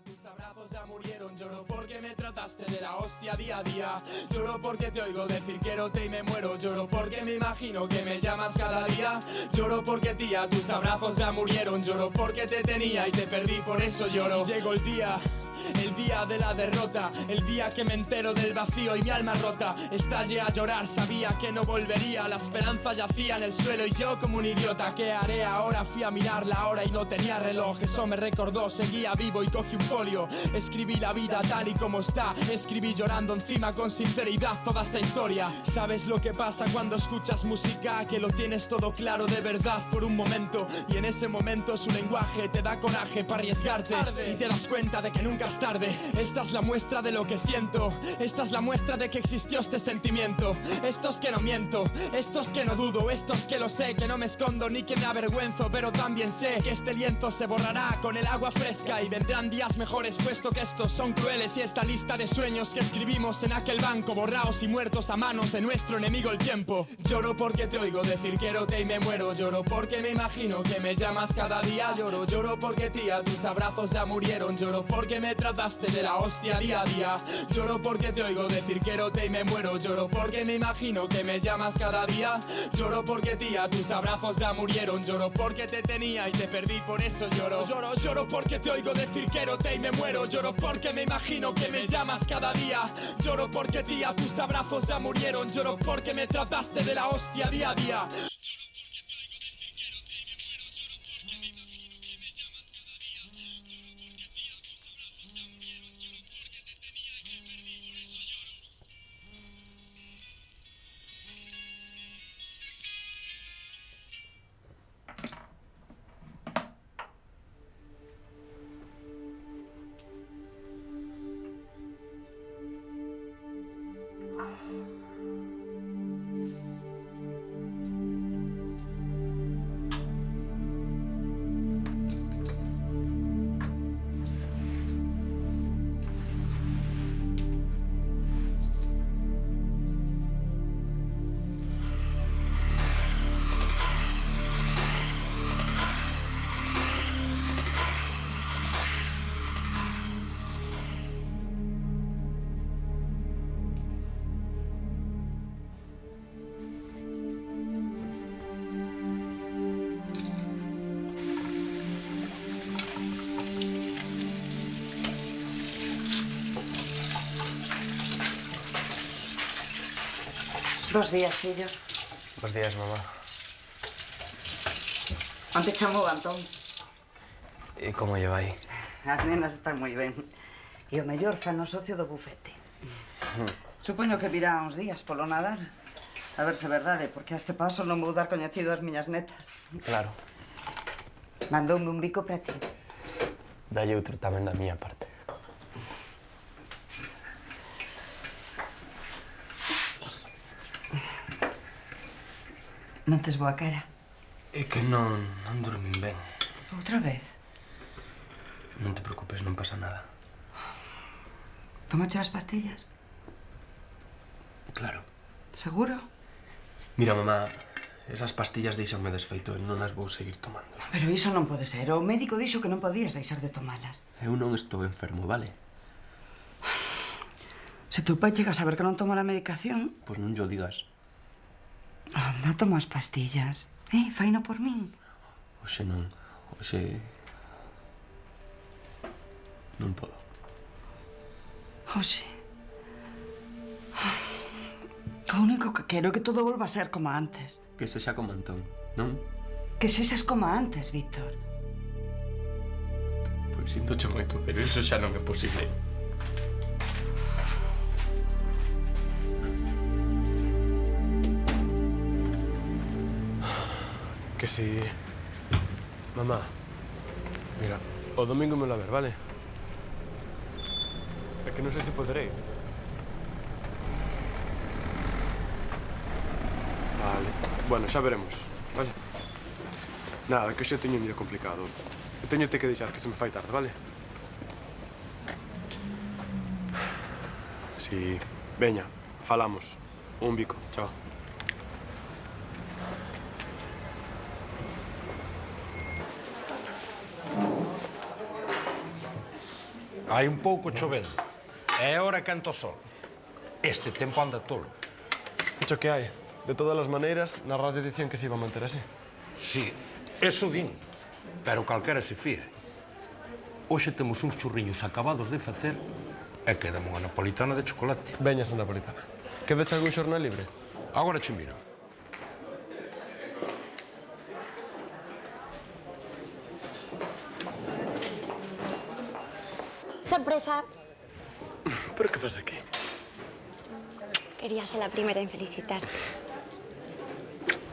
tía, tus abrazos ya murieron. Lloro porque me trataste de la hostia día a día. Lloro porque te oigo decir quiérote y me muero. Lloro porque me imagino que me llamas cada día. Lloro porque tía, tus abrazos ya murieron. Lloro porque te tenía y te perdí, por eso lloro. Llegó el día de la derrota, el día que me entero del vacío y mi alma rota. Estallé a llorar, sabía que no volvería. La esperanza yacía en el suelo y yo como un idiota. ¿Qué haré ahora? Fui a mirar la hora y no tenía reloj. Eso me recordó, seguía vivo y cogí un folio. Escribí la vida tal y como está. Escribí llorando encima con sinceridad toda esta historia. ¿Sabes lo que pasa cuando escuchas música? Que lo tienes todo claro de verdad por un momento. Y en ese momento su lenguaje te da coraje para arriesgarte. Y te das cuenta de que nunca es tarde. Esta es la muestra de lo que siento. Esta es la muestra de que existió este sentimiento. Esto es que no miento, esto es que no dudo, esto es que lo sé, que no me escondo ni que me avergüenzo. Pero también sé que este lienzo se borrará con el agua fresca y vendrán días mejores, puesto que estos son crueles. Y esta lista de sueños que escribimos en aquel banco, borrados y muertos a manos de nuestro enemigo el tiempo. Lloro porque te oigo decir quiérote y me muero. Lloro porque me imagino que me llamas cada día. Lloro porque tía, tus abrazos ya murieron. Lloro porque me trataste de la hostia día a día. Lloro porque te oigo decir quiérote y me muero. Lloro porque me imagino que me llamas cada día. Lloro porque tía, tus abrazos ya murieron. Lloro porque te tenía y te perdí, por eso lloro. Lloro porque te oigo decir quiérote y me muero. Lloro porque me imagino que me llamas cada día. Lloro porque tía, tus abrazos ya murieron. Lloro porque me trataste de la hostia día a día. Bos días, fillo. Bos días, mamá. Onte chamou Antón. E como lleva aí? As nenas están moi ben. E o mellor fan o socio do bufete. Supoño que virá uns días polo Nadal. A ver se é verdade, porque a este paso non vou dar coñecido ás miñas netas. Claro. Mandoume un bico para ti. Dalle outro tamén da miña parte. Non tes boa cara? É que non dormín ben. Outra vez? Non te preocupes, non pasa nada. Tómache as pastillas? Claro. Seguro? Mira, mamá, esas pastillas deixanme desfeito e non as vou seguir tomando. Pero iso non pode ser. O médico dixo que non podías deixar de tomalas. Eu non estou enfermo, vale? Se teu pai chega a saber que non tomo a medicación... Pois non llo digas. Anda, toma as pastillas. Faino por min. Hoxe non. Hoxe... non podo. Hoxe... O único que quero é que todo volva a ser como antes. Que sexa como Antón, non? Que sexas como antes, Víctor. Pois sintoche moito, pero iso xa non é posible. Que si... Mamá, mira, o domingo me lo a ver, vale? É que non sei se poderei. Vale, bueno, xa veremos, vale? Nada, que hoxe teño un día complicado. E teñote que deixar, que se me fai tarde, vale? Si, veña, falamos. Un bico, chao. Hai un pouco chovendo. É hora que anta o sol. Este tempo anda tolo. Iso que hai. De todas as maneiras, na radio dicían que se iba a manter así. Sí, eso din. Pero calquera se fía. Hoxe temos uns churriños acabados de facer e queda unha napolitana de chocolate. Veñas a napolitana. Quedache algún xornal libre? Agora che miro. Sorpresa. Pero que faz aquí? Quería ser la primera en felicitar.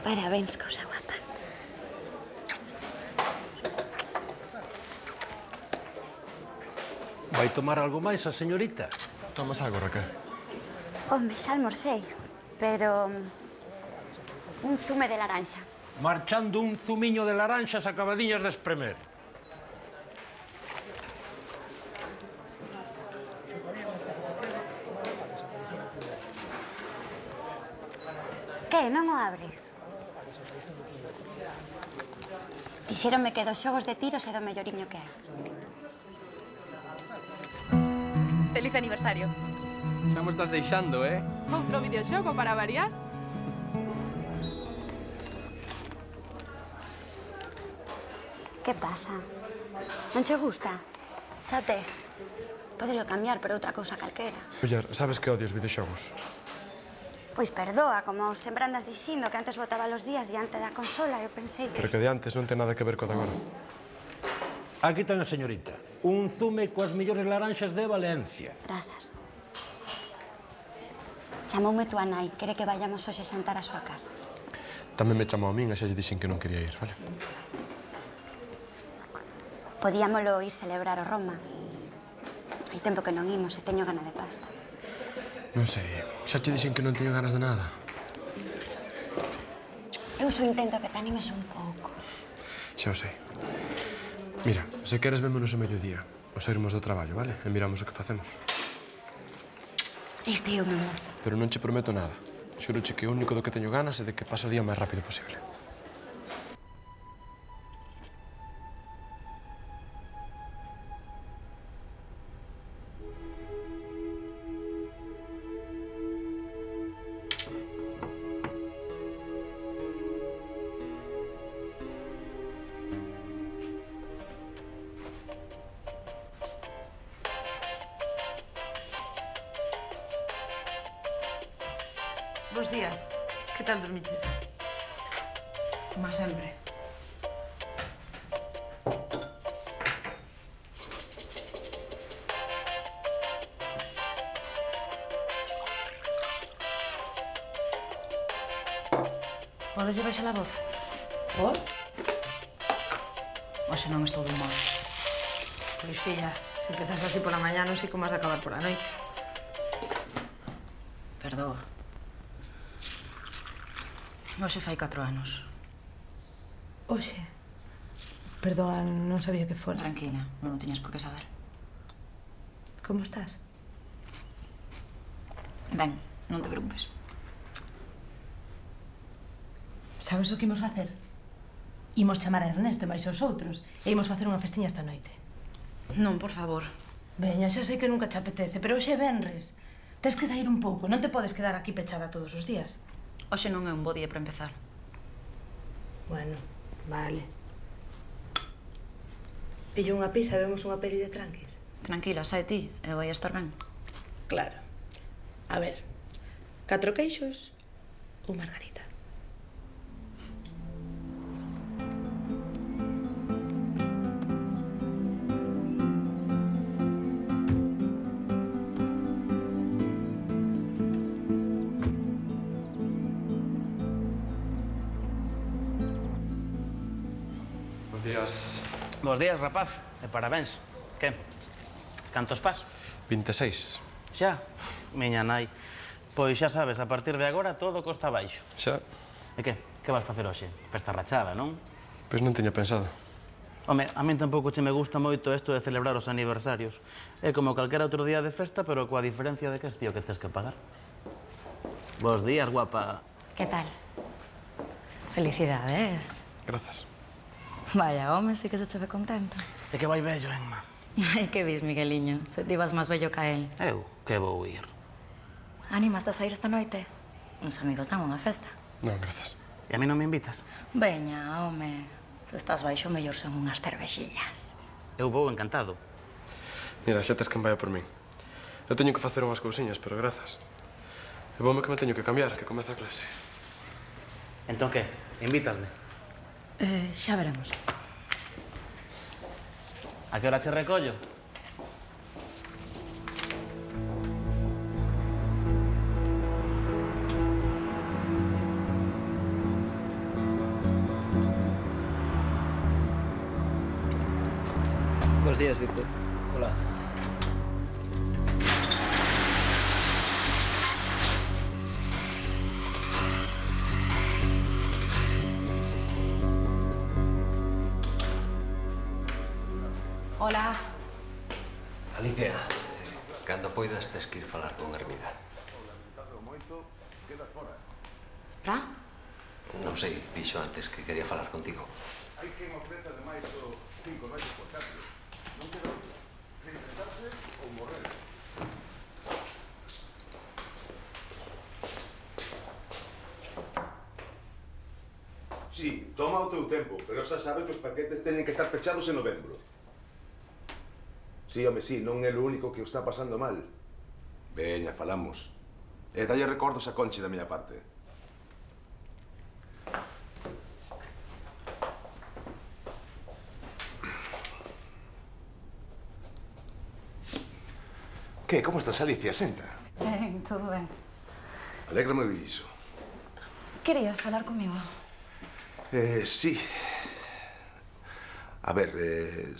Parabéns, cousa guapa. Vai tomar algo máis a señorita? Tomas algo, Raquel? Home, xa almorcei, pero un zume de laranxa. Marchando un zumiño de laranxas acabadiñas de espremer. Que, non o abres? Dixéronme que dos xogos de tiros é do melloriño que é. Feliz aniversario. Xa mo estás deixando, eh? Outro videoxogo para variar. Que pasa? Non che gusta? Xa tes. Pódelo cambiar por outra cousa calquera. Muller, sabes que odio os videoxogos? Pois perdoa, como sempre andas dicindo que antes botaba los días diante da consola, eu pensei que... Pero que de antes non ten nada que ver co de agora. Aquí ten a señorita. Un zume coas mellores laranxas de Valencia. Grazas. Chamoume tua nai, quere que vayamos hoxe xantar á súa casa. Tamén me chamou a min e xa lle dixen que non quería ir, vale? Podíamolo ir celebrar o Roma. Hai tempo que non imos e teño gana de pasta. Non sei, xa che dixen que non teño ganas de nada. Eu só intento que te animes un pouco. Xa o sei. Mira, se queres vémonos ao mediodía, ao sairmos do traballo, vale? E miramos o que facemos. Este é o meu mozo. Pero non che prometo nada. Xúroche que o único do que teño ganas é de que pase o día o máis rápido posible. Bos días. Que tal dormiches? Como sempre. Podes baixar a voz? Por? Hoxe non estou de humor. Pois, filla, se empezas así pola mañá non sei como has de acabar pola noite. Perdoa. Hoxe fai 4 anos. Hoxe? Perdoa, non sabía que fora. Tranquila, non o tiñas por que saber. Como estás? Ben, non te preocupes. Sabes o que imos facer? Imos chamar a Ernesto e máis os outros e imos facer unha festiña esta noite. Non, por favor. Veña, xa sei que nunca te apetece, pero hoxe é venres. Tes que sair un pouco, non te podes quedar aquí pechada todos os días. Hoxe non é un bo día para empezar. Bueno, vale. Pillo unha pizza e vemos unha peli de tranquis. Tranquila, sae ti, e vai a estar ben. Claro. A ver, 4 queixos ou margarita? Días. Bos días, rapaz, e parabéns. Que? Cantos fas? 26. Xa? Miña nai. Pois xa sabes, a partir de agora todo costa abaixo. Xa? E que? Que vas facer hoxe? Festa rachada, non? Pois non tiña pensado. Home, a min tampouco che me gusta moito isto de celebrar os aniversarios. É como calquera outro día de festa, pero coa diferencia de que es tío que tes que pagar. Bos días, guapa. Que tal? Felicidades. Grazas. Vaya, home, sí que se che ve contento. É que vai vello, Emma. Ai, que vis, Migueliño? Se ti vas máis vello ca el. Eu, que vou ir. Animas a sair esta noite? Uns amigos dan unha festa. Non, grazas. E a mí non me invitas? Veña, home. Se estás baixo, mellor son unhas cervexiñas. Eu vou encantado. Mira, xa tes quen vai por min. Eu teño que facer unhas cousiñas, pero grazas. E voume que me teño que cambiar, que comeza a clase. Entón que? Invítasme. Xa veremos. A que hora che recollo? Buenos días, Víctor. Hola. Hola. Alicia, cando poidas tes que ir falar con Hermida. Pra? Non sei, dixo antes que quería falar contigo. Hai quen ofrece ademais o 5 rayos por cambio. Non queda outro. Reinventarse ou morrer. Sí, toma o teu tempo, pero xa sabe que os paquetes teñen que estar pechados en novembro. Sí, home, sí, non é o único que o está pasando mal. Veña, falamos. E dalle recordos a Conchi da miña parte. Que, como estás, Alicia? Senta. Ben, todo ben. Alégrame oír iso. Querías falar comigo? Sí. A ver,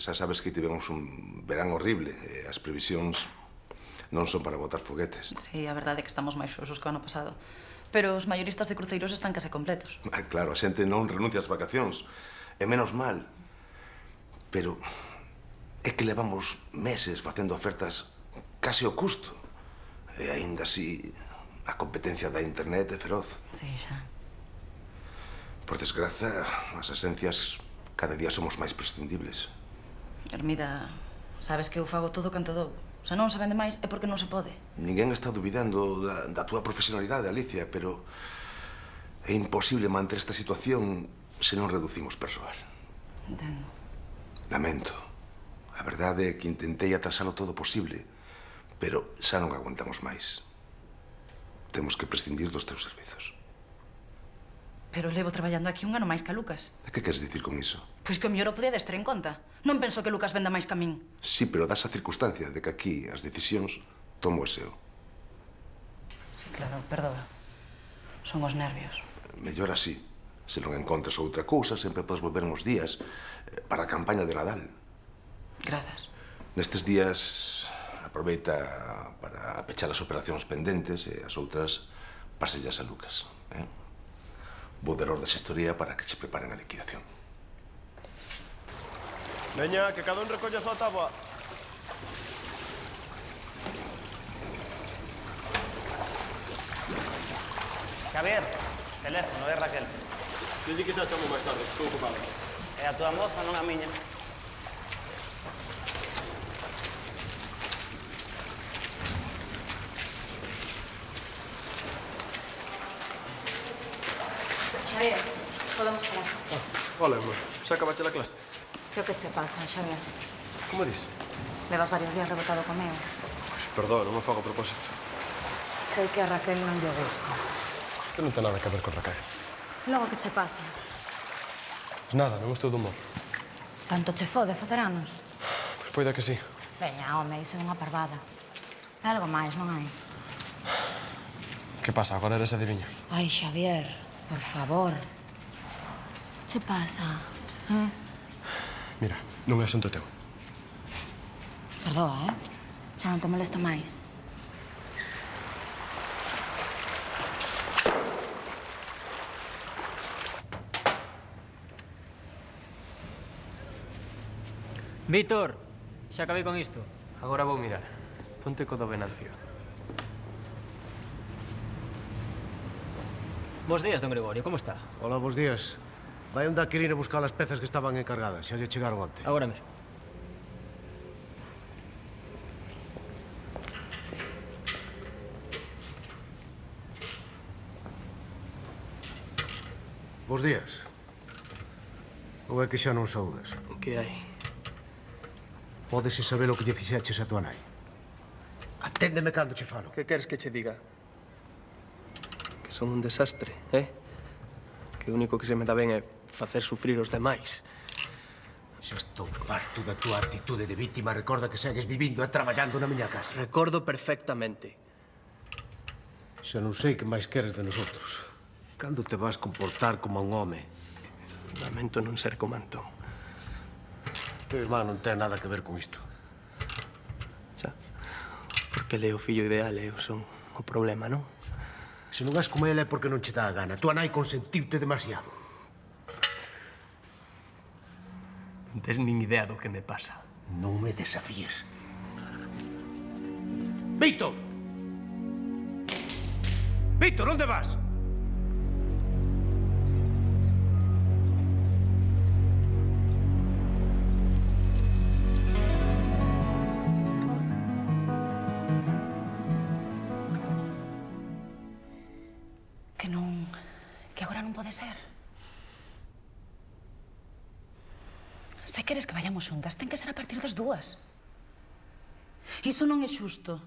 xa sabes que tivemos un verán horrible. As previsións non son para botar foguetes. Sí, a verdade é que estamos máis xosos que o ano pasado. Pero os maioristas de cruceiros están case completos. Claro, a xente non renuncia ás vacacións. É menos mal. Pero é que levamos meses facendo ofertas case ao custo. E aínda así, a competencia da internet é feroz. Sí, xa. Por desgraza, as esencias cada día somos máis prescindibles. Hermida, sabes que eu fago todo canto dou. Se non se vende máis é porque non se pode. Ninguén está dubidando da túa profesionalidade, Alicia, pero é imposible manter esta situación se non reducimos persoal. Entendo. Lamento. A verdade é que intentei atrasar o todo posible, pero xa non aguantamos máis. Temos que prescindir dos teus servizos. Pero levo traballando aquí un ano máis que a Lucas. E que queres dicir con iso? Pois que o mellor o podedes ter en conta. Non penso que Lucas venda máis que a min. Sí, pero das a circunstancia de que aquí as decisións tomo ese eu. Sí, claro, perdoa. Son os nervios. Mellor así. Se non encontras outra cousa, sempre podes volver uns días para a campaña de Nadal. Grazas. Nestes días aproveita para pechar as operacións pendentes e as outras pasellas a Lucas. Vou dar orde da xestoría para que che preparen a liquidación. Veña, que cada un recolla a súa táboa. Xavier, teléfono, é Raquel. Dille que xa chamo máis tarde, estou ocupado. É a tua moza, non a miña. Xavier, podemos falar. Hola, amor. Xa acabaste a clase? Que o que che pasa, Xavier? Como dis? Levas varios días rebotado comigo. Pois perdón, non me fago a propósito. Sei que a Raquel non lle gusta. Isto non ten nada que ver con Raquel. Logo que che pasa? Pois nada, non estou do humor. Tanto che fode facer anos? Pois poida que sí. Veña, home, iso é unha parvada. É algo máis, non hai? Que pasa, agora eres adiviño? Ai, Xavier, por favor. Que che pasa? Mira, non é asunto teu. Perdoa, xa non te molesto máis. Víctor, xa acabei con isto. Agora vou mirar. Ponte co do Venancio. Bos días, don Gregorio, como está? Hola, bos días. Vai onde a Quirina buscar as pezas que estaban encargadas. Xa lle chegaron onte. Agora mesmo. Bos días. Ou é que xa non saúdas? Que hai? Pódese saber o que lle fixeches a tua nai. Aténdeme cando che falo. Que queres que che diga? Que son un desastre, eh? Que o único que se me dá ben é facer sufrir os demais. Xa estou farto da tua actitude de vítima. Recorda que segues vivindo e traballando na miña casa. Recordo perfectamente. Xa non sei que máis queres de nosotros. Cando te vas comportar como un home? Lamento non ser como Antón. Teu irmán non ten nada que ver con isto. Xa. Porque ele é o fillo ideal e eu son o problema, non? Se non és como ele é porque non che dá a gana. Tua nai consentiute demasiado. Non tes nin idea do que me pasa. Non me desafíes. Víctor! Víctor, onde vas? Que agora non pode ser. Se queres que vayamos xuntas, ten que ser a partir das 2. Iso non é xusto.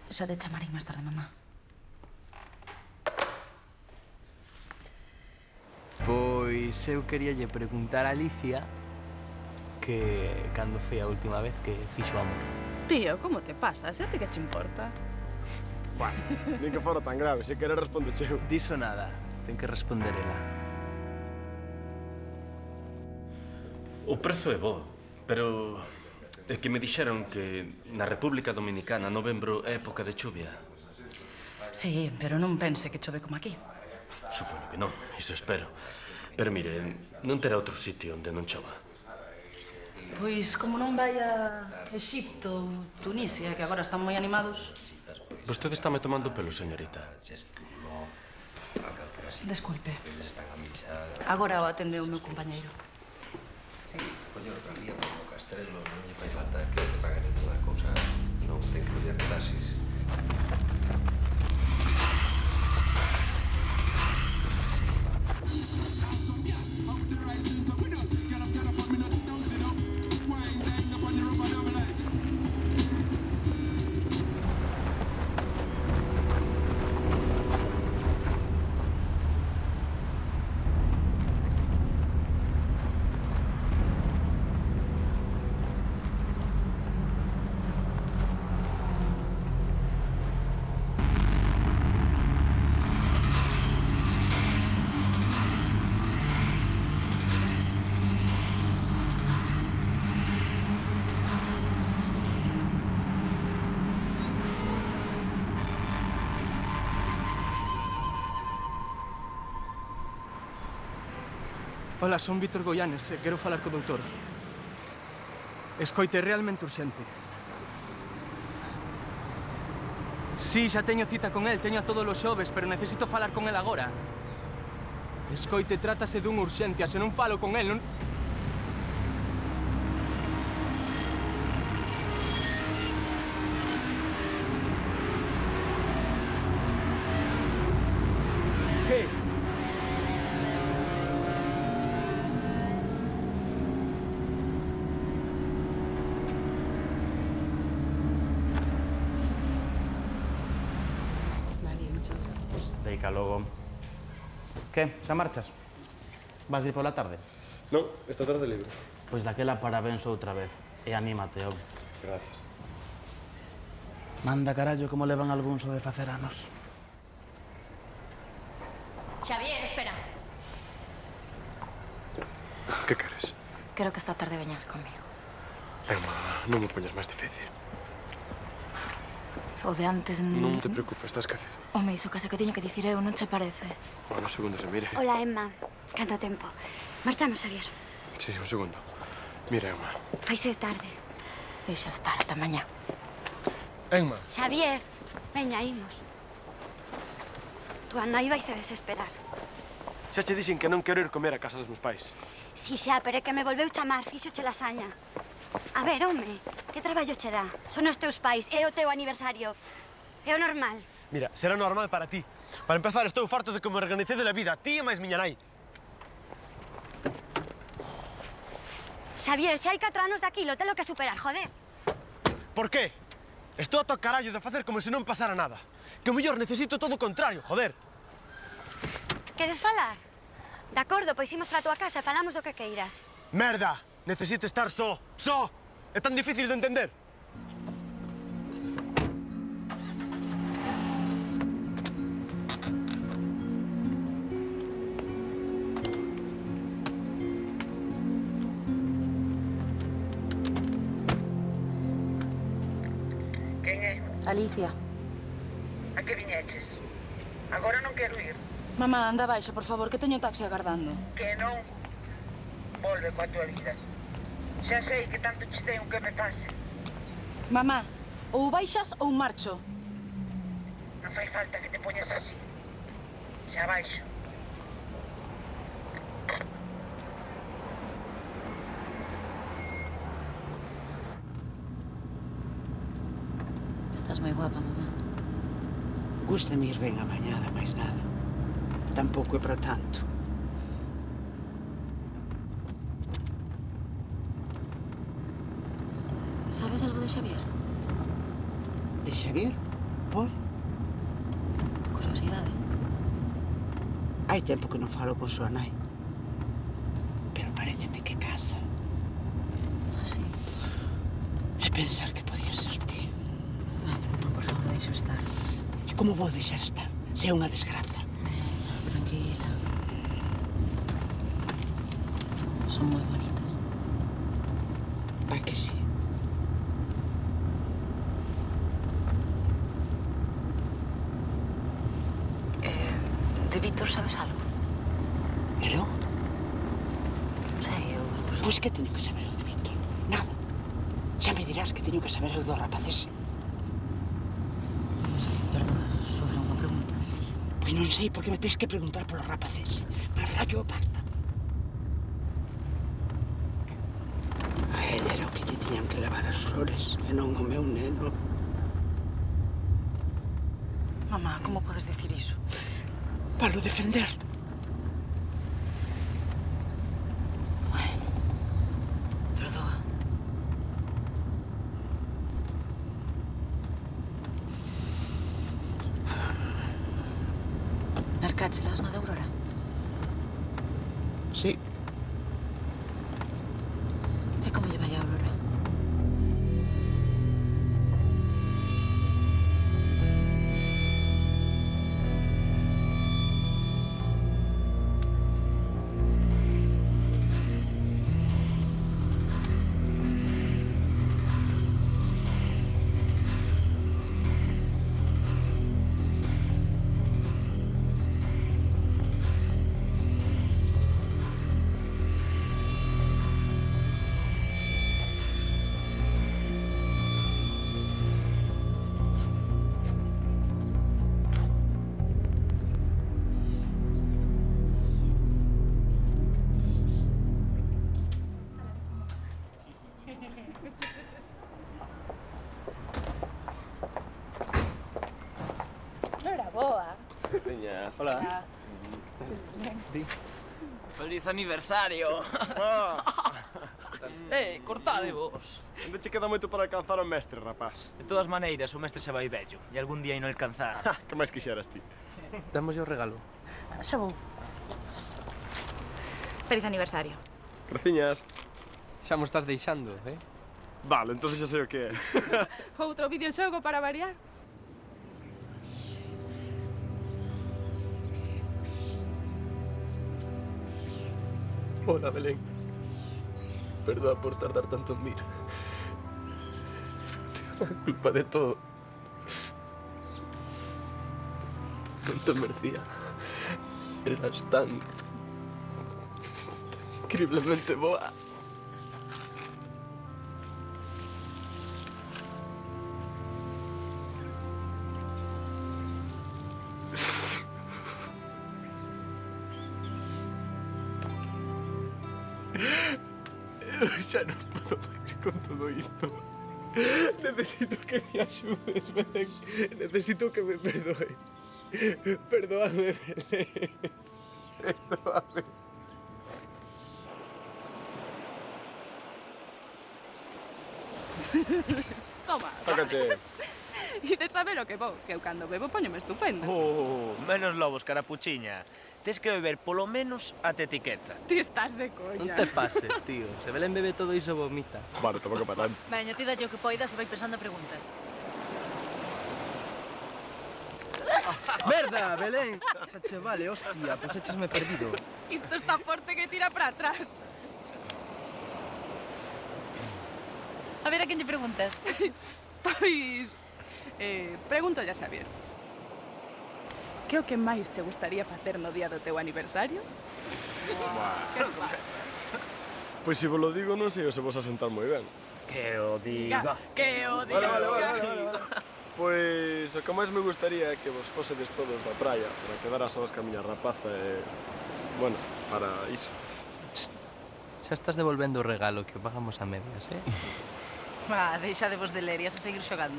Xa te chamarei máis tarde, mamá. Pois eu queríalle preguntar a Alicia que cando foi a última vez que fixo amor. Tío, como te pasas? Xa te que che importa? Bueno, nin que fora tan grave, se queres responde cheu. Diso nada, ten que responder ela. O prezo é bo, pero é que me dixeron que na República Dominicana novembro é época de chuvia. Sí, pero non pense que chove como aquí. Supoño que non, iso espero. Pero mire, non terá outro sitio onde non chova. Pois como non vai a Exipto, Tunisia, que agora están moi animados. Vostede está me tomando pelo, señorita. Desculpe. Agora o atende o meu compañeiro. Coño, ali a Pablo Castrelo non lle fai falta que te paguen toda a cousa. Non ten que coller taxis. Hola, son Víctor Goyanes e quero falar co doutor. Escoite, é realmente urxente. Sí, xa teño cita con el, teño a todos os xoves, pero necesito falar con el agora. Escoite, trátase dunha urxencia, se non falo con el, non... Que? Deica logo. Que, xa marchas? Vas vir pola tarde? Non, esta tarde libre. Pois daquela parabéns outra vez. E anímate, home. Gracias. Manda carallo como levan algúns o de facer anos. Xavier, espera. Que queres? Quero que esta tarde veñas comigo. Emma, non me poñas máis difícil. O de antes... Non te preocupes, está esquecido. Home, iso case que tiño que dicir eu, non che parece? Bueno, un segundo, se mire. Hola, Emma. Canto tempo. Marchamos, Xavier. Sí, un segundo. Mira, Emma. Faise tarde. Deixa estar, ata mañá. Emma. Xavier, veña, imos. Tua nai vaise desesperar. Xa che dixen que non quero ir comer a casa dos meus pais. Si xa, pero é que me volveu chamar, fíxoche lasaña. A ver, home, que traballo che dá? Son os teus pais, é o teu aniversario. É o normal. Mira, será normal para ti. Para empezar, estou farto de que me organicei da vida, a ti e máis miña nai. Xavier, xa hai 4 anos daquilo, telo que superar, joder. Por qué? Estou ata o carallo de facer como se non pasara nada. Que o mellor necesito todo o contrario, joder. Queres falar? De acordo, pois imos para a tua casa e falamos do que queiras. Merda! Necesito estar só, só! É tan difícil de entender. Quen é? Alicia. A que viñeches? Agora non quero ir. Mamá, anda baixa, por favor, que teño taxi agardando. Que non? Volve coa tua vida. Xa sei que tanto che ten o que me pase. Mamá, ou baixas ou marcho. Non fai falta que te poñas así. Xa baixo. Estás moi guapa, mamá. Gústame ir ben amañada, máis nada. Tampouco é para tanto. Sabes algo de Xavier? De Xavier? Por? Curiosidade. Hai tempo que non falo con súa nai. Pero paréceme que casa. Así. E pensar que podía ser ti. Bueno, por favor, deixo estar. E como vou deixar estar? Se é unha desgraza. Tranquila. Son moi bonitas. Va que sí. De Víctor sabes algo? Elo? Sei, eu... Pois que teño que saber eu de Víctor? Nada. Xa me dirás que teño que saber eu do rapaz ese. Non sei, perdona, sobre unha pregunta. Pois non sei por que me tens que preguntar polo rapaz ese. Me rayo o pacta. A él era o que lle tiñan que levar as flores e non o meu neno. Mamá, como podes dicir iso? Valo defender. Bueno, perdoa. Mercáchelas na de Aurora? Sí. E como lle vai a Aurora? Hola. Feliz aniversario. Cortade vos. Onde che queda moito para alcanzar o mestre, rapaz? De todas maneiras, o mestre xa vai vello e algún día ino alcanzar. Que máis quixeras ti? Dámoslle o regalo. Xa vou. Feliz aniversario. Graciñas. Xa mo estás deixando, eh? Vale, entonces xa sei o que é. Outro videoxogo para variar. Hola, Belén. Perdoa por tardar tanto en vir. A culpa de todo. Non te merecía. Eras tan increíblemente boa. Eu xa non podo máis con todo isto. Necesito que me ayudes, Belén. Necesito que me perdoes. Perdóame, Belén. Perdóame. Toma. Tócache. E de saber o que vou, que eu cando bebo poñome estupenda. Menos lobos, carapuchiña. Tes que beber polo menos a te etiqueta. Ti estás de coña. Non te pases, tío. Se Belén bebe todo iso vomita. Vale, tampouco para tanto. Veña, ti dalle o que poidas e vai pensando a pregunta. Merda, Belén! Xa che vale, hostia, pois echesme perdido. Isto está forte que tira para atrás. A ver, a quen lle preguntas? Pois... pregúntolle a Xavier. Que o que máis che gustaría facer no día do teu aniversario? Pois se vos lo digo, non sei se vos a sentar moi ben. Que o diga. Que o diga. Vale. Pois o que máis me gustaría é que vos fósedes todos da praia para quedar a soas ca miña rapaza e... Bueno, para iso. Xa estás devolvendo o regalo que o pagamos a medias, eh? Va, deixadevos de ler e a seguir xogando.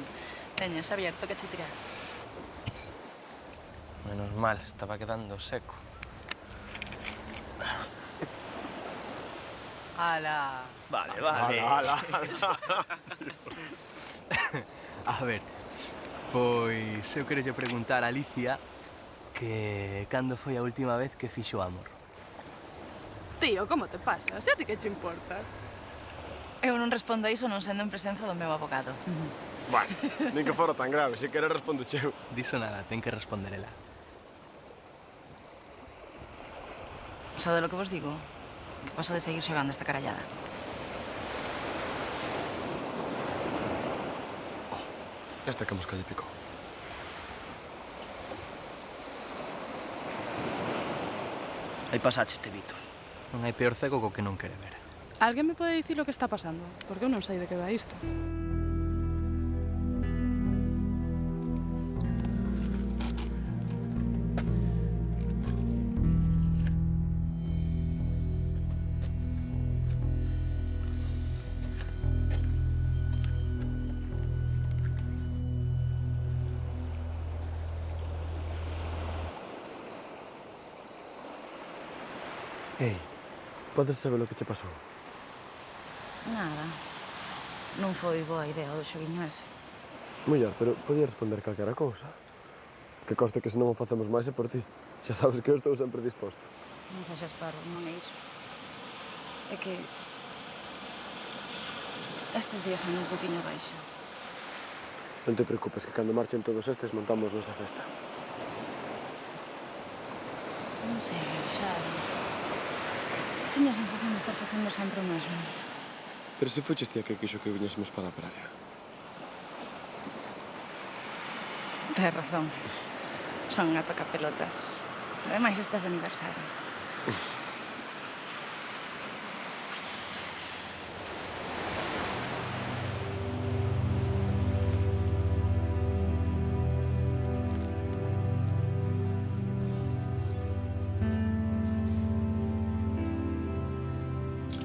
Veña, Xavier, toca che tirar. Menos mal, estaba quedando seco. Ala. Vale. Ala. A ver, pois eu quero preguntar a Alicia que cando foi a última vez que fixo amor. Tío, como te pasa? Se a ti que che importa? Eu non respondo a iso non sendo en presenza do meu abogado. Bueno, nin que fora tan grave, se queres respondo cheu. Diso nada, ten que responder ela. Sabes lo que vos digo? Que paso de seguir xogando esta carallada. Esta que a mosca lle picou. Aí pasache este Víctor. Non hai peor cego co que non quere ver. Alguén me pode dicir o que está pasando? Porque eu non sei de que va isto. Ei, podes saber o que che pasou? Nada. Non foi boa idea o do xoguiño ese. Muller, pero podía responder calquera cousa. Que conste que se non o facemos máis é por ti. Xa sabes que eu estou sempre disposto. Non sexas parvo, non é iso. É que... estes días ando un poquinho baixa. Non te preocupes, que cando marchen todos estes montamos nosa festa. Non sei, xa... teño a sensación de estar facendo sempre o mesmo. Pero se foches tía que quixo que viñésemos para a praia. Tens razón. Son unha tocapelotas. Ademais, estás de aniversario.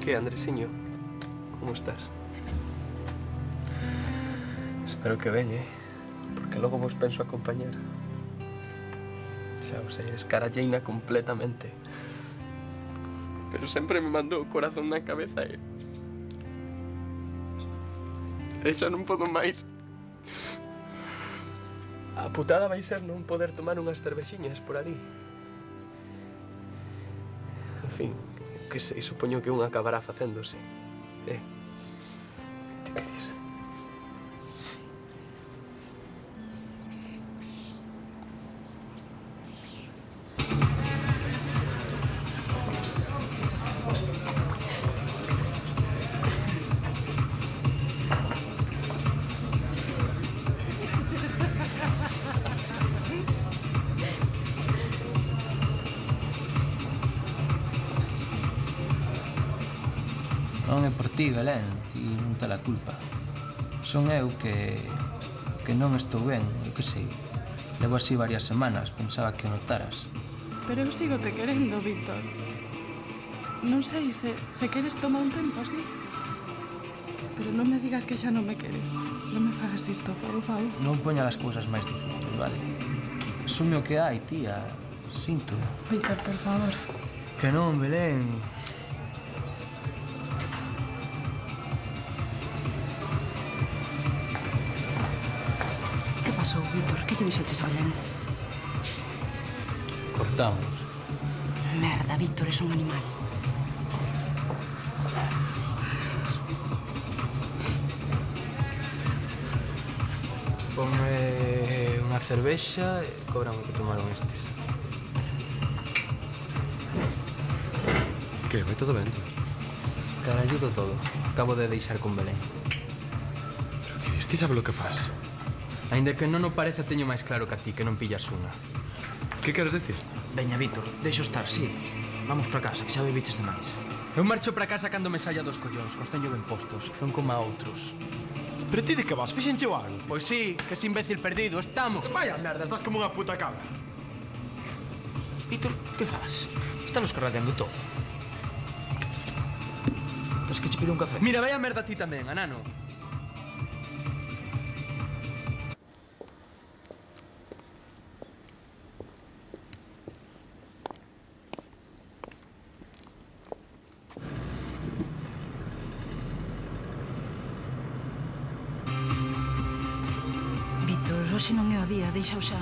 Que, Andresiño? Como estás? Espero que ben, porque logo vos penso acompañar. Xa o sei, eres cara lleina completamente. Pero sempre me mandou o corazón na cabeza e xa non podo máis. A putada vai ser non poder tomar unhas cervexiñas por ali. En fin, que sei, supoño que un acabará facéndose. Ti que dis? Non é por ti, Belén, ti non te la culpa. Son eu que non estou ben, eu que sei. Levo así varias semanas, pensaba que o notaras. Pero eu sigo te querendo, Víctor. Non sei se queres tomar un tempo así. Pero non me digas que xa non me queres. Non me fagas isto, por favor. Non poña as cousas máis difíciles, vale? Asume o que hai, tía. Sinto. Víctor, por favor. Que non, Belén. Que pasou, Víctor? Que lle dixeches a Belén? Cortamos. Merda, Víctor, es un animal. Ponme unha cervexa e cobran o que tomaron estes. Que, vai todo ben, tío? Caralludo todo. Acabo de deixar con Belén. Pero que dis, ti sabes o que faz? Ainda que non o pareza, teño máis claro que a ti, que non pillas unha. Que queres decir? Veña, Víctor, deixo estar, sí. Vamos para casa, que xa bebiches demais. Eu marcho para casa cando me saia dos collóns, cos teño ben postos, non como a outros. Pero ti de que vas? Fixenche o algo? Pois sí, que ese imbécil perdido, estamos. Vaya merda, estás como unha puta cabra. Víctor, que faz? Estamos carregando todo. Queres que che pide un café? Mira, vai a merda ti tamén, anano. Hoxe non é o día, deixa-o xa.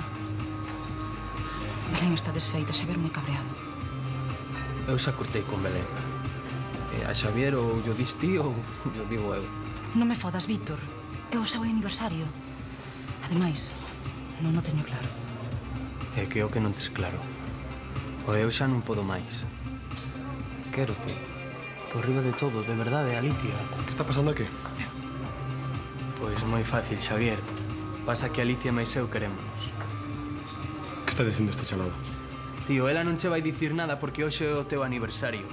Belén está desfeita, xa ver moi cabreado. Eu xa cortei con Belén. E a Xavier ou yo dis ti ou yo digo eu. Non me fodas, Víctor. É o seu aniversario. Ademais, non o teño claro. É que o que non tes claro. O eu xa non podo máis. Quérote. Por riba de todo, de verdade, Alicia. Que está pasando aquí? Pois moi fácil, Xavier. Pasa que Alicia máis eu querémonos. Que está dicindo este chalado? Tío, ela non che vai dicir nada porque hoxe é o teu aniversario.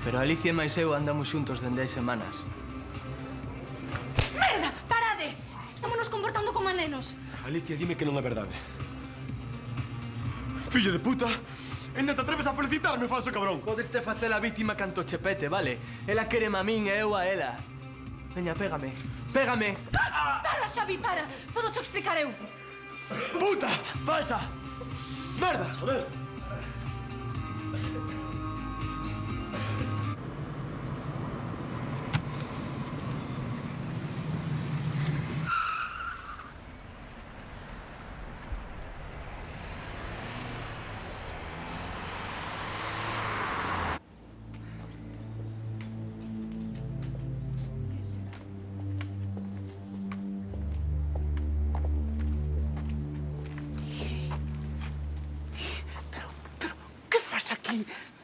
Pero Alicia máis eu andamos xuntos dende hai semanas. Merda! Parade! Estamos nos comportando como nenos. Alicia, dime que non é verdade. Fillo de puta! Ainda te atreves a felicitarme, falso cabrón! Podes te facer a vítima canto che pete, vale? Ela quéreme a min e eu a ela. Veña, pégame. Pégame! Para, Xavi, para! Podo te explicar eu. Puta! Falsa! Merda! Joder!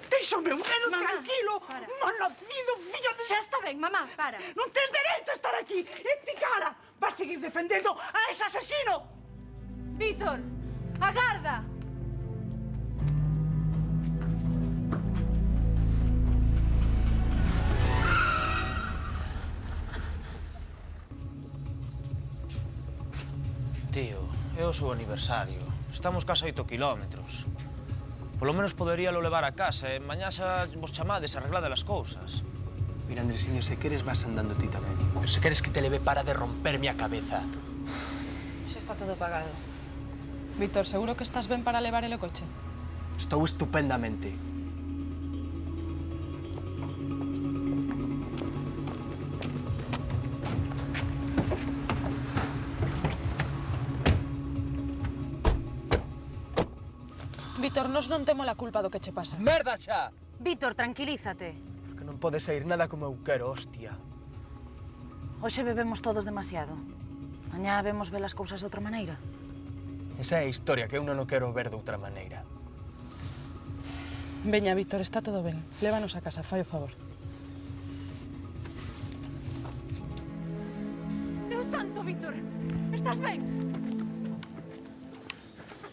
Deixa o meu neno tranquilo, malnacido fillo de... Xa está ben, mamá, para. Non tes dereito a estar aquí. E ti, cara, vas seguir defendendo a ese asesino. Víctor, agarda. Tío, é o seu aniversario. Estamos case 8 kilómetros. Polo menos poderíalo levar a casa e mañá xa vos chamades a arreglar as cousas. Mira, Andresiño, se queres vas andando ti tamén. Pero se queres que te leve para de romperme a cabeza. Xa está todo pagado. Víctor, seguro que estás ben para levar el coche? Estou estupendamente. Víctor, nos non temos a culpa do que che pasa. Merda xa! Víctor, tranquilízate. Porque non pode sair nada como eu quero, hostia. Hoxe bebemos todos demasiado. Mañá vemos ver as cousas de outra maneira. Esa é a historia que eu non o quero ver de outra maneira. Veña, Víctor, está todo ben. Lévanos a casa, fai o favor. Deus santo, Víctor. Estás ben?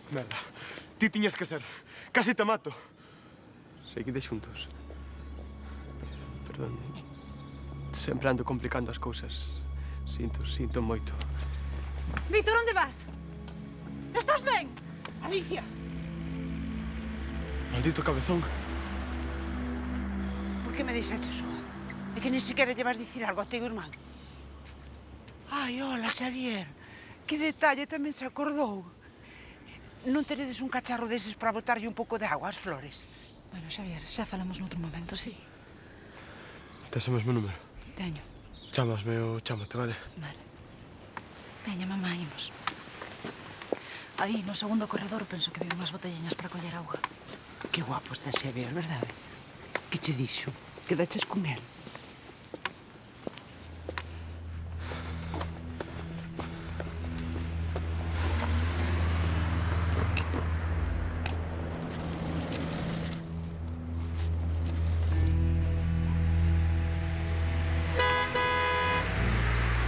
Merda. Ti tiñas que ser. Casi te mato. Seguide xuntos. Perdón. Sempre ando complicando as cousas. Sinto moito. Víctor, onde vas? Estás ben? Alicia! Maldito cabezón. Por que me deixaste soa? E que nin siquiera lle vas dicir algo ao teu irmán. Ai, hola, Xavier. Que detalle, tamén se acordou. Non teredes un cacharro deses para botarlle un pouco de agua ás flores? Bueno, Xavier, xa falamos noutro momento, sí. Tes o mesmo número? Teño. Chámasme ou chámate, vale? Vale. Veña, mamá, imos. Aí, no segundo corredor, penso que vi unhas botelliñas para coller auga. Que guapo está Xavier, verdade? Que che dixo? Quedaches con el?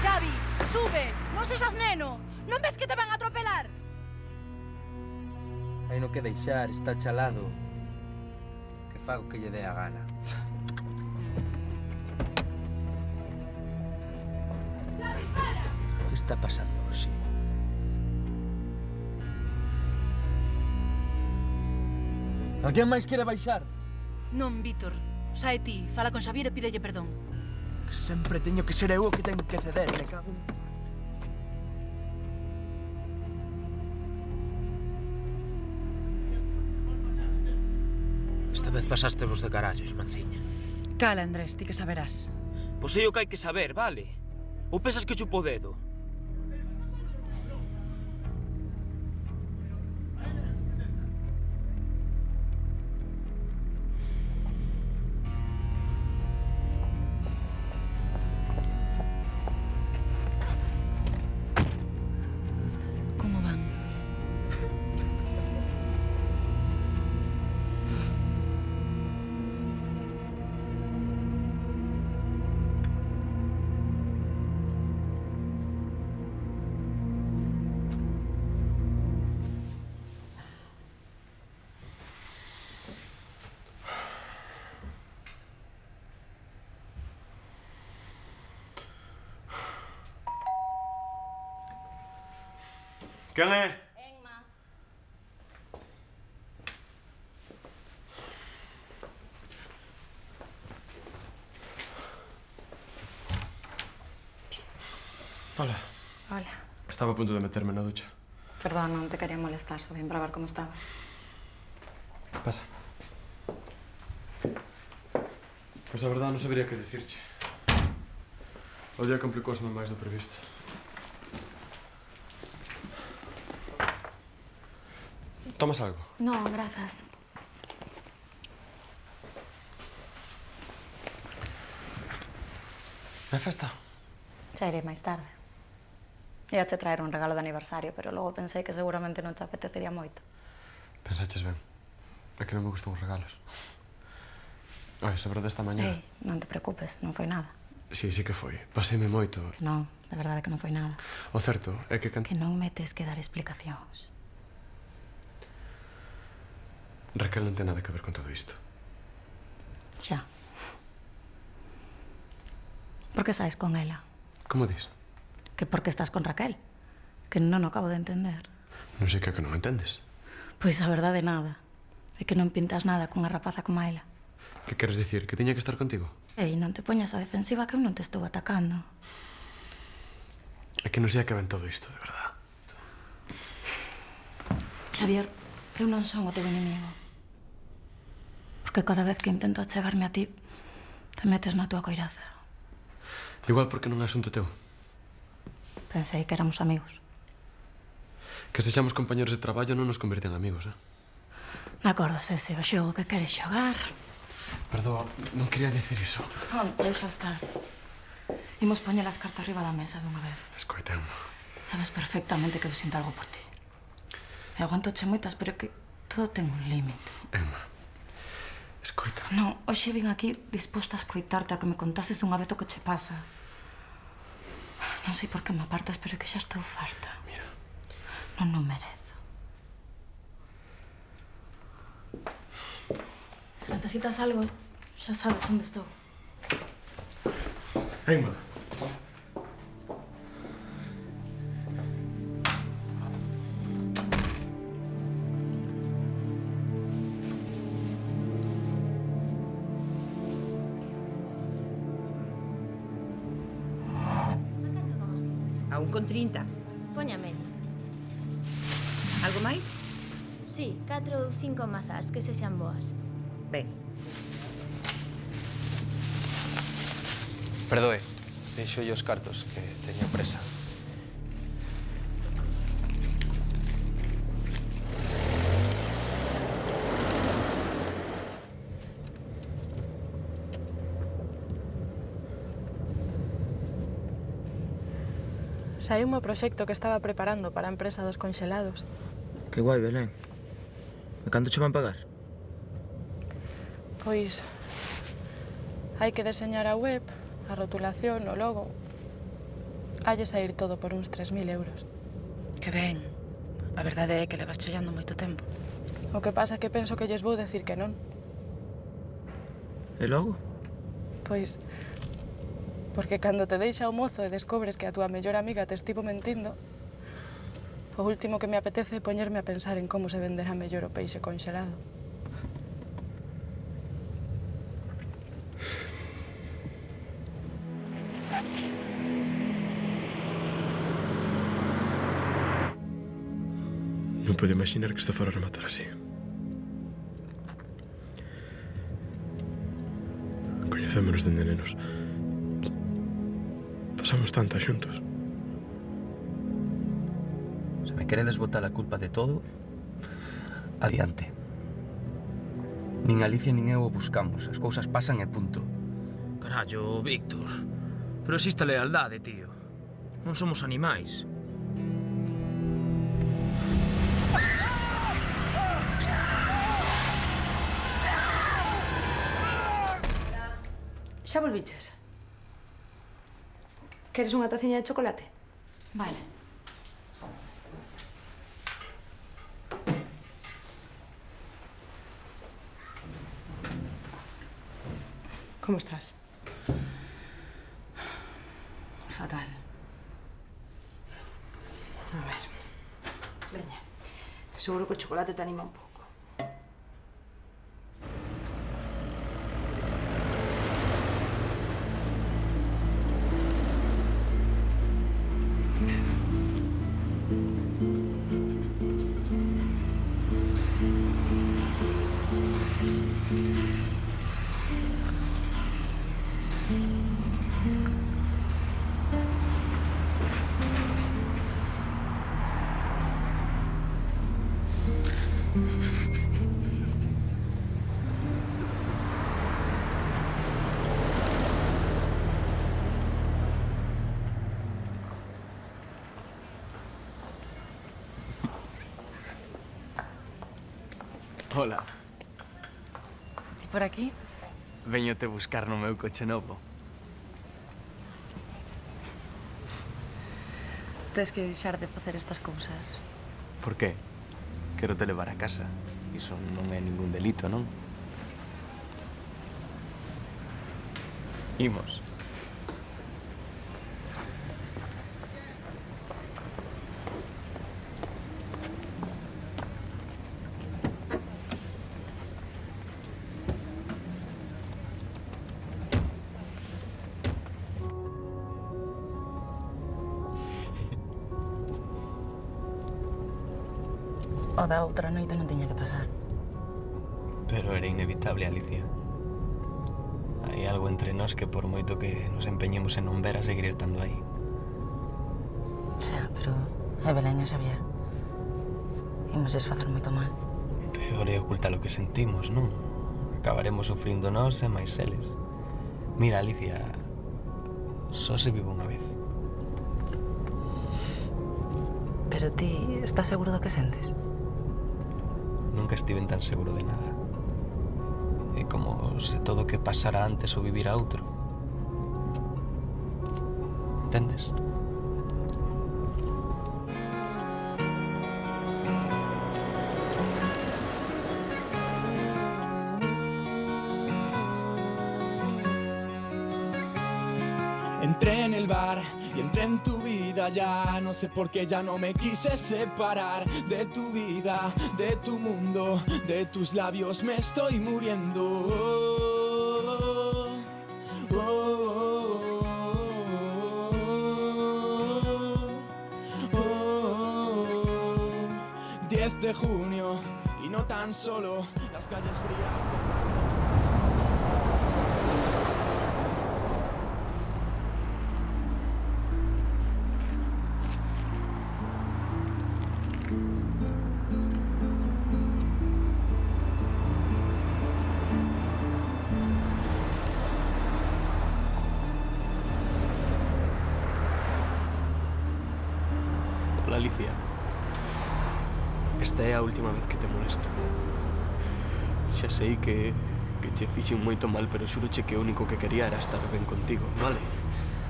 Xavi, sube! Non sexas neno! Non ves que te van a atropelar? Hai no que deixar, está chalado. Que fago que lle dé a gana. Que está pasando hoxe? Alguén máis quere baixar? Non, Víctor. Sae ti, fala con Xavier e pídelle perdón. Que sempre teño que ser eu o que ten que ceder, me cago en... Esta vez pasaste vos de carallo, irmanciña. Cala, Andrés, ti que saberás. Pois sei o que hai que saber, vale? Ou pensas que chupo o dedo? Como van? Quen é? Emma. Hola. Hola. Estaba a punto de meterme na ducha. Perdón, non te quería molestar, só vim para ver como estabas. Pasa. Pois a verdade non sabería que dicirche. O día complicouseme máis do previsto. Tomas algo? No, grazas. É festa? Xa irei máis tarde. Ia che traer un regalo de aniversario, pero logo pensei que seguramente non te apetecería moito. Pensaches ben. É que non me gustan os regalos. Oi, sobre desta mañá... Ei, non te preocupes, non foi nada. Sí, sí que foi. Paseime moito. Que non, de verdade que non foi nada. O certo é que... Que non me tes que dar explicacións. Raquel non ten nada que ver con todo isto. Xa. Por que saes con ela? Como dis? Que por que estás con Raquel? Que non o acabo de entender. Non sei que é que non entendes. Pois a verdade nada. É que non pintas nada cunha rapaza como ela. Que queres dicir? Que tiña que estar contigo? Ei, non te poñas a defensiva que eu non te estou atacando. É que non sei a que ven todo isto, de verdad. Xavier, eu non son o teu inimigo. Porque cada vez que intento achegarme a ti, te metes na tua coiraza. Igual porque non é asunto teu. Pensei que éramos amigos. Que sexamos compañeros de traballo non nos convirten en amigos, eh? Me acordo ese o xogo que queres xogar. Perdoa, non quería dicir iso. Non, deixa estar. Imos poñer as cartas arriba da mesa dunha vez. Escoitemos. Sabes perfectamente que eu sinto algo por ti. E aguantoche moitas, pero que todo ten un límite. Emma, escoita. Non, hoxe vin aquí disposta a escoitarte, a que me contases dunha vez o que che pasa. Non sei por que me apartas, pero que xa estou farta. Mira. Non o merezo. Se necesitas algo, xa sabes onde estou. Emma. A 1,30. Póñame. Algo máis? Sí, 4 ou 5 mazás que sexan boas. Ben. Perdoe, deixo os cartos, que teño presa. Saíu o proxecto que estaba preparando para a empresa dos conxelados. Que guai, Belén. E canto che van pagar? Pois hai que deseñar a web, a rotulación, o logo. Halle sair todo por uns 3.000 euros. Que ben. A verdade é que levas chollando moito tempo. O que pasa é que penso que lles vou decir que non. E logo? Pois, porque cando te deixa o mozo e descobres que a túa mellor amiga te estivo mentindo, o último que me apetece é poñerme a pensar en como se venderá mellor o peixe conxelado. Non podo imaginar que isto fora rematar así. Coñecémonos dende nenos. Pasamos tantas xuntos. Se me queredes botar a culpa de todo, adiante. Nin Alicia nin eu o buscamos. As cousas pasan e punto. Carallo, Víctor. Pero existe lealdade, tío. Non somos animais. Xa volviches? Queres unha taciña de chocolate? Vale. Como estás? Fatal. A ver. Veña. Seguro que o chocolate te anima un pouco. Hola. Ti por aquí? Veñote buscar no meu coche novo. Tes que deixar de facer estas cousas. Por qué? Quero te levar a casa. Iso non é ningún delito, non? Imos. O da outra noite non tiña que pasar. Pero era inevitable, Alicia. Hai algo entre nós que por moito que nos empeñemos en non ver a seguir estando aí. Xa, pero é Belén e Xavier. Imos desfacer moito mal. Peor é ocultar o que sentimos, non? Acabaremos sufrindo nós e máis eles. Mira, Alicia, só se vive unha vez. Pero ti estás seguro do que sentes? Nunca estiven tan seguro de nada. É como se todo o que pasara antes o vivira outro. Entendes? Entré en el bar y entré en tu vida ya. No sé por qué ya no me quise separar de tu vida, de tu mundo, de tus labios me estoy muriendo. mes de junio y no tan solo las calles frías. Hola, Alicia. Esta é a última vez que te molesto. Xa sei que che fixen moito mal, pero xuroche que o único que quería era estar ben contigo, vale?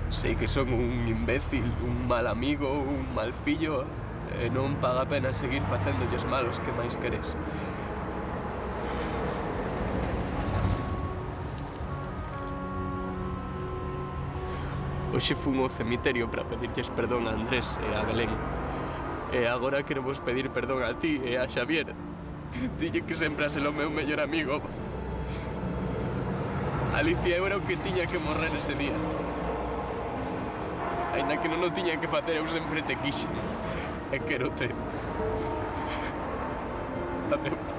Sei que son un imbécil, un mal amigo, un mal fillo, e non paga a pena seguir facéndolles mal os que máis queres. Hoxe fun ao cemiterio para pedirlles perdón a Andrés e a Belén. E agora queremos pedir perdón a ti e a Xavier. Dille que sempre has o meu mellor amigo. Alicia, eu era o que tiña que morrer ese día. Ainda que non o tiña que facer, eu sempre te quixen. E quero-te. Adeus.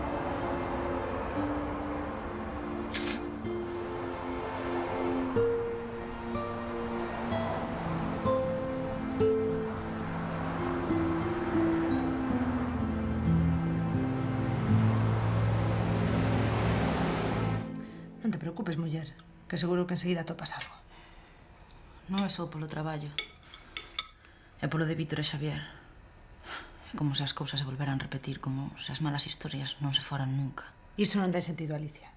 Non te preocupes, muller, que seguro que enseguida topas algo. Non é só polo traballo. É polo de Víctor e Xavier. É como se as cousas se volveran a repetir, como se as malas historias non se foran nunca. Iso non ten sentido, Alicia.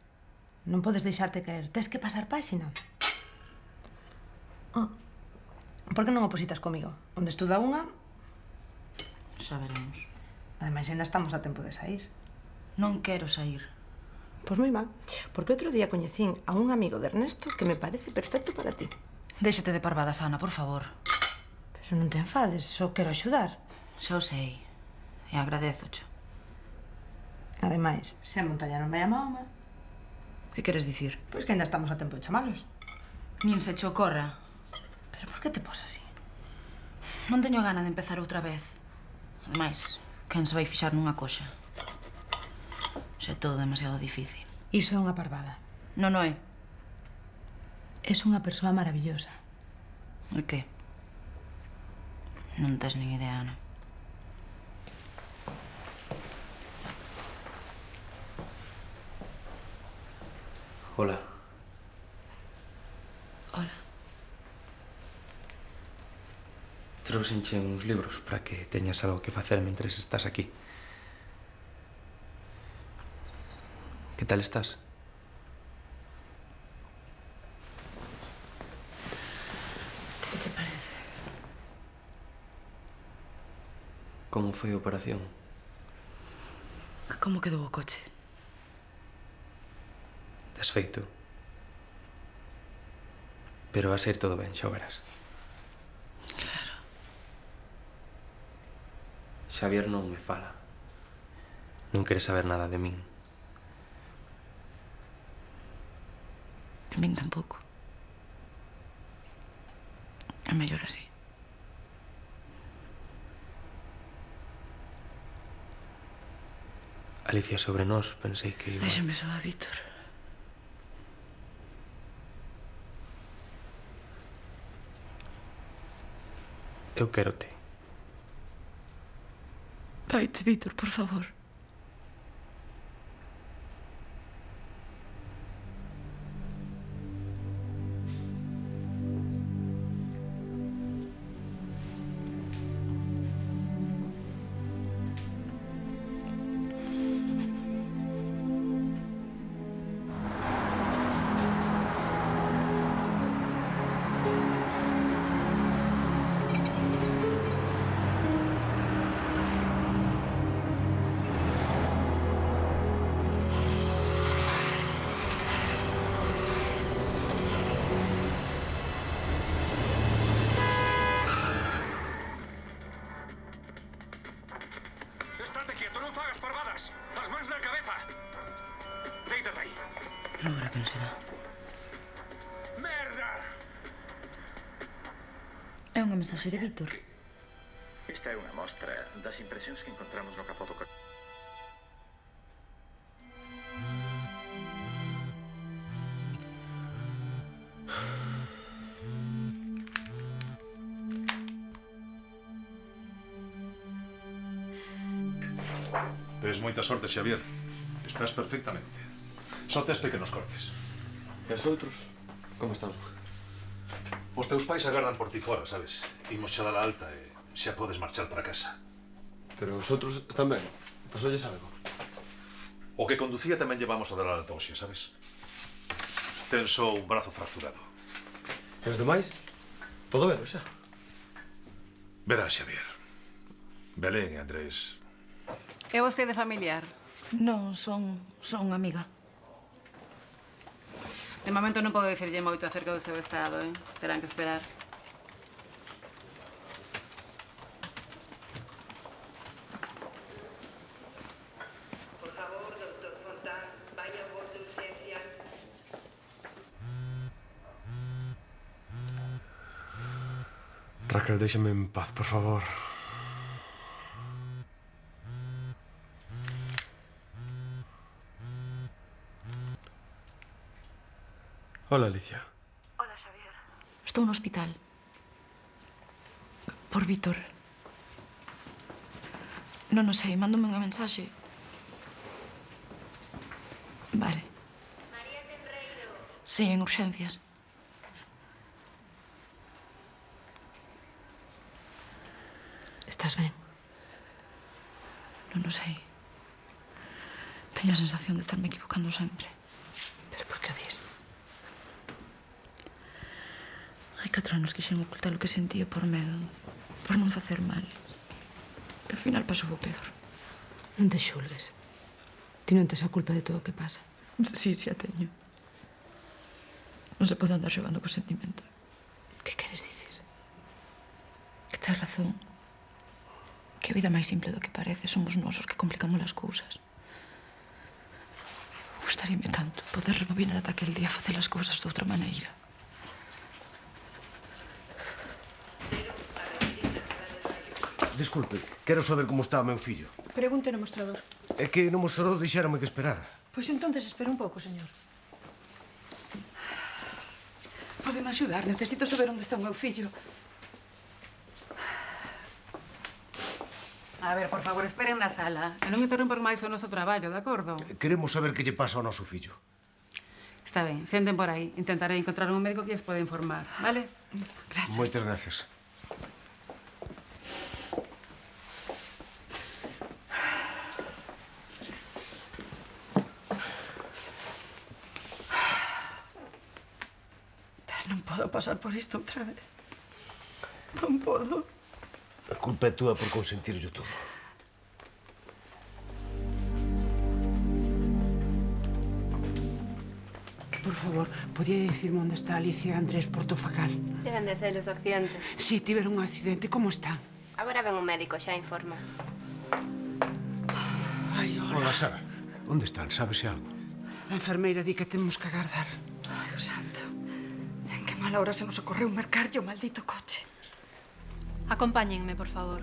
Non podes deixarte caer. Tes que pasar páxina. Por que non opositas comigo? Onde estuda unha... Xa veremos. Ademais, ainda estamos a tempo de sair. Non quero sair. Pois moi mal, porque outro día coñecín a un amigo de Ernesto que me parece perfecto para ti. Déxate de parvadas, Ana, por favor. Pero non te enfades, só quero axudar. Xa o sei. E agradezocho. Ademais, se a montaña non vai a Mahoma... Que queres dicir? Pois que ainda estamos a tempo de chamalos. Nin se che ocorra. Pero por que te pos así? Non teño gana de empezar outra vez. Ademais, quen se vai fixar nunha coxa? Xa é todo demasiado difícil. Iso é unha parvada. Non o é. Es unha persoa maravillosa. E que? Non tes nin idea, Ana. Hola. Hola. Trouxenche uns libros para que teñas algo que facer mentres estás aquí. Que tal estás? Que te parece? Como foi a operación? Como quedou o coche? Desfeito. Pero va a ser todo ben, xa o verás. Claro. Xavier non me fala. Non quere saber nada de min. De min tampouco. É mellor así. Alicia, sobre nós pensei que iba... Déxame só a Víctor. Eu quero-te. Vaite, Víctor, por favor. Agora quen será? Merda! É unha mensaxe de Víctor. Esta é unha mostra das impresións que encontramos no capó do coche. Tes moita sorte, Xavier. Estás perfectamente. Só tes pequenos cortes. E os outros? Como están? Os teus pais agardan por ti fora, sabes? Imos xa dar a alta e xa podes marchar para casa. Pero os outros están ben? Pasoulles algo? O que conducía tamén llevamos a dar a alta hoxe, sabes? Ten só un brazo fracturado. E os demais? Podo velo xa? Verás, Xavier. Belén e Andrés. É vostede familiar? Non, son amiga. De momento non podo dicirlle moito acerca do seu estado, Terán que esperar. Por favor, doctor Fontán, vaya a voz de urgencias. Raquel, déxame en paz, por favor. Hola, Alicia. Hola, Xavier. Estou no hospital. Por Víctor. Non o sei, mándome unha mensaxe. Vale. María Tenreiro. Sí, en urgencias. Estás ben? Non o sei. Teño a sensación de estarme equivocando sempre. Pero por que o dis? Hai 4 anos quixen ocultar o que sentía por medo, por non facer mal. E ao final pasou o peor. Non te xulgues. Ti non tes a culpa de todo o que pasa. Sí, a teño. Non se pode andar xogando co sentimento. Que queres dicir? Que tes razón. Que a vida máis simple do que parece. Somos nós os que complicamos as cousas. Gustaríame tanto poder rebobinar ata aquel día, facer as cousas de outra maneira. Disculpe, quero saber como está o meu fillo. Pregunte no mostrador. É que no mostrador dixérame que esperara. Pois entonces espere un pouco, señor. Pódeme axudar? Necesito saber onde está o meu fillo. A ver, por favor, esperen na sala. E non interromper máis o noso traballo, de acordo? Queremos saber que lle pasa ao noso fillo. Está ben, senten por aí. Intentaré encontrar un médico que lles poda informar, vale? Gracias. Moitas gracias. Non podo pasar por isto outra vez. Non podo. A culpa é túa por consentirlo todo. Por favor, podía dicirme onde está Alicia e Andrés Portofagal? Deben de ser os accidentes. Si, tiveron un accidente. Como están? Agora ven un médico, xa informa. Ai, hola. Hola, Sara. Onde están? Sábese algo? A enfermeira di que temos que agardar. Ai, o santo. En que mala hora se nos ocorreu mercarlle o maldito coche. Acompáñenme, por favor.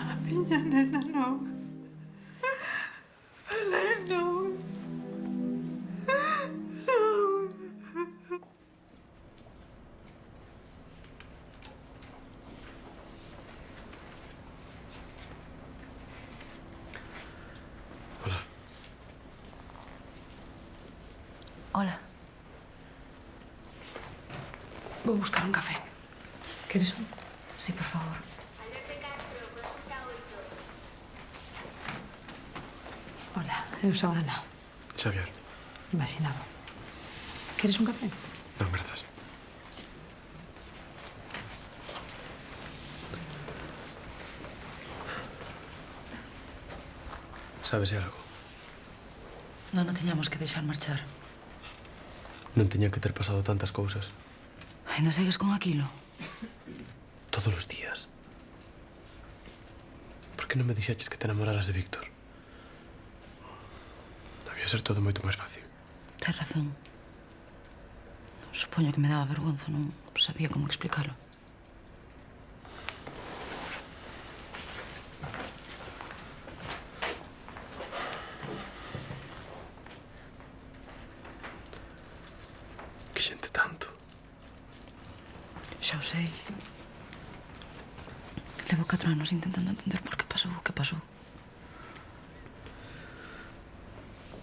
A miña nena non. Belén non. Non. Hola. Hola. Vou buscar un café. Queres un? Sí, por favor. Hola, eu son Ana. Xavier. Imaginaba. Queres un café? Non, grazas. Sábese algo? Non o tiñamos que deixar marchar. Non tiñan que ter pasado tantas cousas. Ainda segues con aquilo? Todos os días. Por que non me dixeches que te enamoraras de Víctor? Debía ser todo moito máis fácil. Tens razón. Supoño que me daba vergonza, non sabía como explicalo. Que xente tanto. Xa o sei. Levo 4 anos intentando entender por que pasou o que pasou.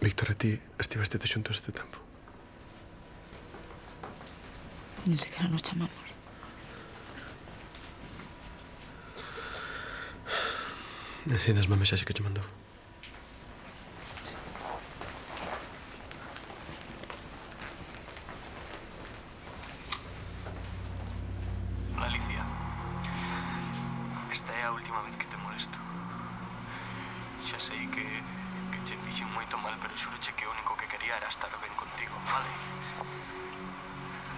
Víctor, e ti estiveste xuntos este tempo? Nin sequera nos chamamos. Ensinasme a mensaxe que che mandou. Alicia, esta é a última vez que te molesto. Xa sei que che fixen moito mal, pero xuroche que o único que quería era estar ben contigo, vale?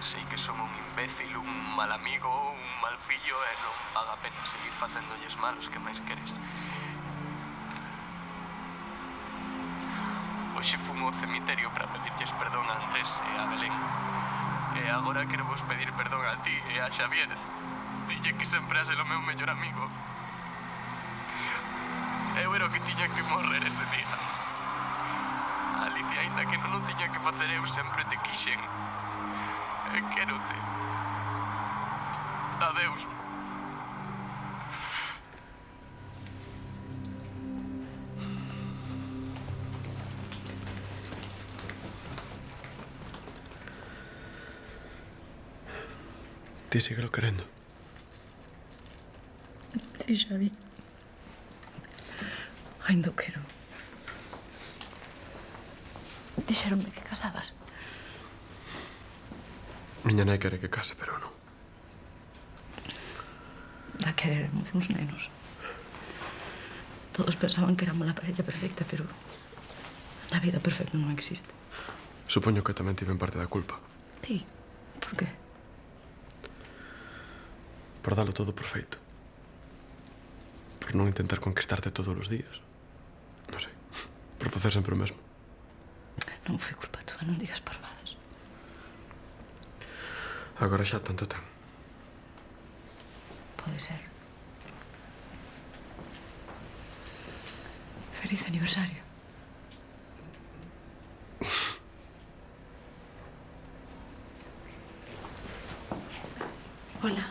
Sei que son un imbécil, un mal amigo, un mal fillo e non paga a pena seguir facéndolles mal os que máis queres. Hoxe fun ao cemiterio para pedirlles perdón a Andrés e a Belén. E agora quero vos pedir perdón a ti e a Xavier. Dille que sempre has o meu mellor amigo. Eu era o que tiña que morrer ese día. Alicia, ainda que non o tiña que facer eu, sempre te quixen. E quérote. Adeus. Ti síguelo querendo. Si, Xavi. Ainda o quero. Dixeronme que casabas. Miña nai quere que case, pero non. Da que éramos uns nenos. Todos pensaban que éramos a parella perfecta, pero a vida perfecta non existe. Supoño que tamén tiven parte da culpa. Ti? Por qué? Por dalo todo por feito. Por non intentar conquistarte todos os días. Non sei. Por facer sempre o mesmo. Non foi culpa tua, non digas parvadas. Agora xa tanto ten. Pode ser. Feliz aniversario. Hola.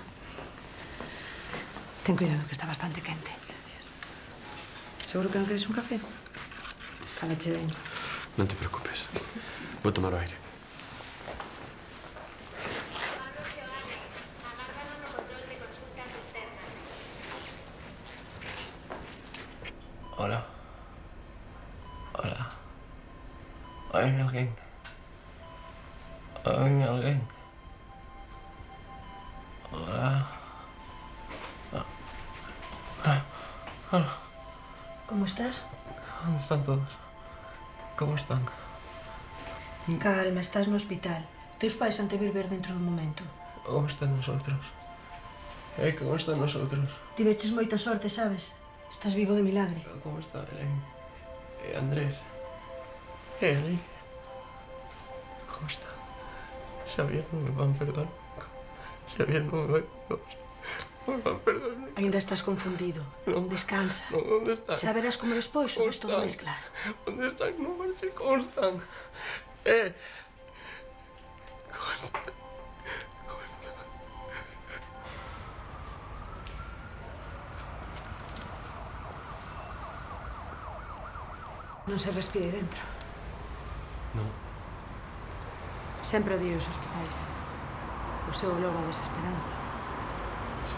Ten cuidado que está bastante quente. Gracias. Seguro que non queres un café? Calache ben. Non te preocupes. Vou tomar o aire. Hola. Hola. Hai alguén. Hai alguén. Hola. Hola. ¿Cómo estás? Onde están todos? Como están? Calma, estás no hospital. Teus pais han te vir ver dentro dun momento. Como están nosotros? Como están nosotros? Tiveches moita sorte, sabes? Estás vivo de milagre. Como está Belén? Andrés? Alicia? Como está? Xavier non me van perdonar. Xavier non me vai perdonar. Non me van perdonar. Ainda estás confundido. Descansa. Onde están? Saberás como despois o ves todo máis claro. Onde están? Non me sei como están. Como están? Non se respire dentro. Non. Sempre odio os hospitais. O seu olor a desesperanza. Sí.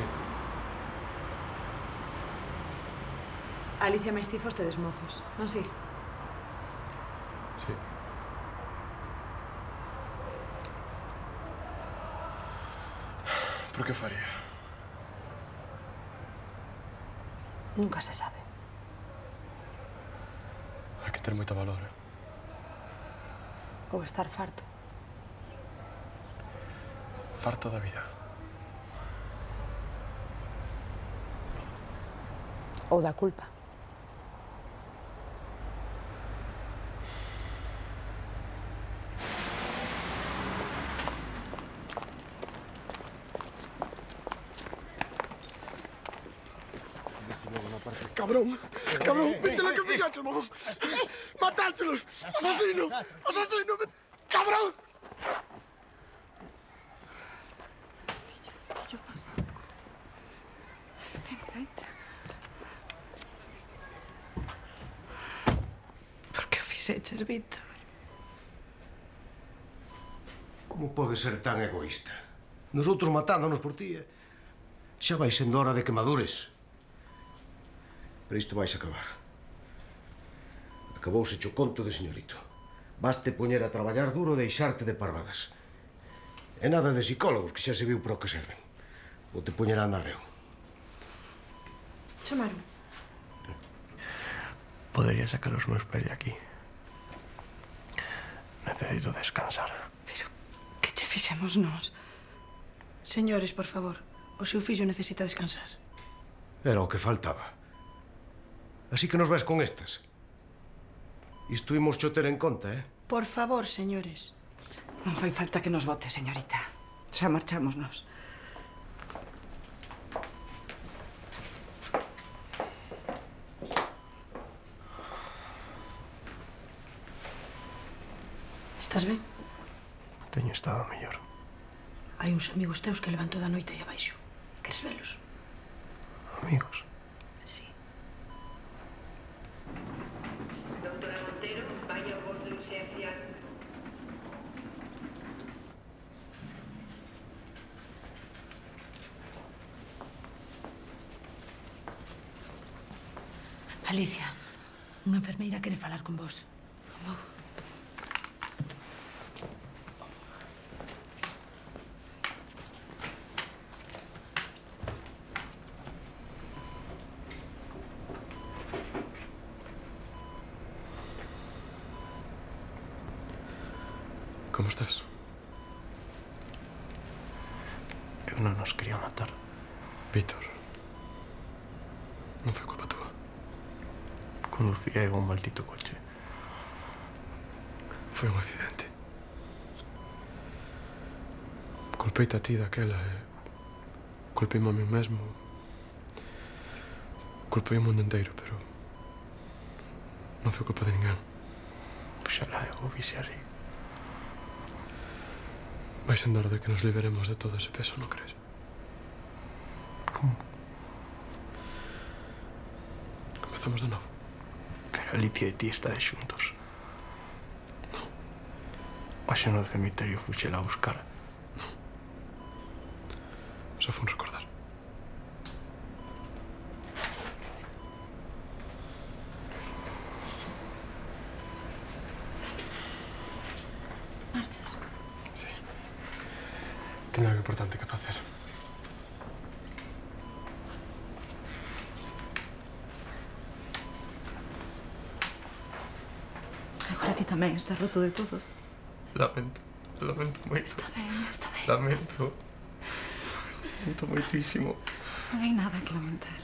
Alicia máis ti fostedes mozos, non si? Sí. Por que faría? Nunca se sabe. Hai que ter moito valor, Ou estar farto. Farto da vida. Ou da culpa. Cabrón, cabrón, viste lo que fixaches, mamón? Matáchelos, asesino, asesino, cabrón. entra. Por que o fixeches, Víctor? Como pode ser tan egoísta? Nosotros matándonos por ti, xa vai sendo hora de que madures. Pero isto vais a acabar. Acabouse o conto de señorito. Baste poñer a traballar duro e deixarte de parvadas. E nada de psicólogos, que xa se viu para o que serven. Vou te poñer a andar eu. Chamaron. Podería sacar os meus pés de aquí. Necesito descansar. Que che fixemos nós? Señores, por favor, o seu fillo necesita descansar. Era o que faltaba. Así que nos ves con estas. Isto imos cho ter en conta, Por favor, señores. Non fai falta que nos vote, señorita. Xa marchámonos. Estás ben? Teño estado mellor. Hai uns amigos teus que levan toda a noite aí abaixo. Queres velos? Amigos? Sí. Doctora Montero, vaya voz de urgencias. Alicia, unha enfermeira quere falar con vos. Como estás? Eu non nos quería matar. Víctor, non foi culpa túa. Conducía eu un maldito coche. Foi un accidente. Culpeite a ti daquela e culpeime a mí mesmo. Culpei o mundo inteiro, pero non foi culpa de ninguén. Oxalá eu o vise así. Vai sendo hora de que nos liberemos de todo ese peso, non crees? Como? Empezamos de novo. Pero Alicia e ti estades xuntos. Non. Hoxe no cemiterio fuxela a buscar. Non. Só foi un recordar. Marchas? Sí. Teño algo importante que facer. Agora ti tamén estás roto de todo. Lamento moito. Está ben. Lamento moitísimo. Non hai nada que lamentar.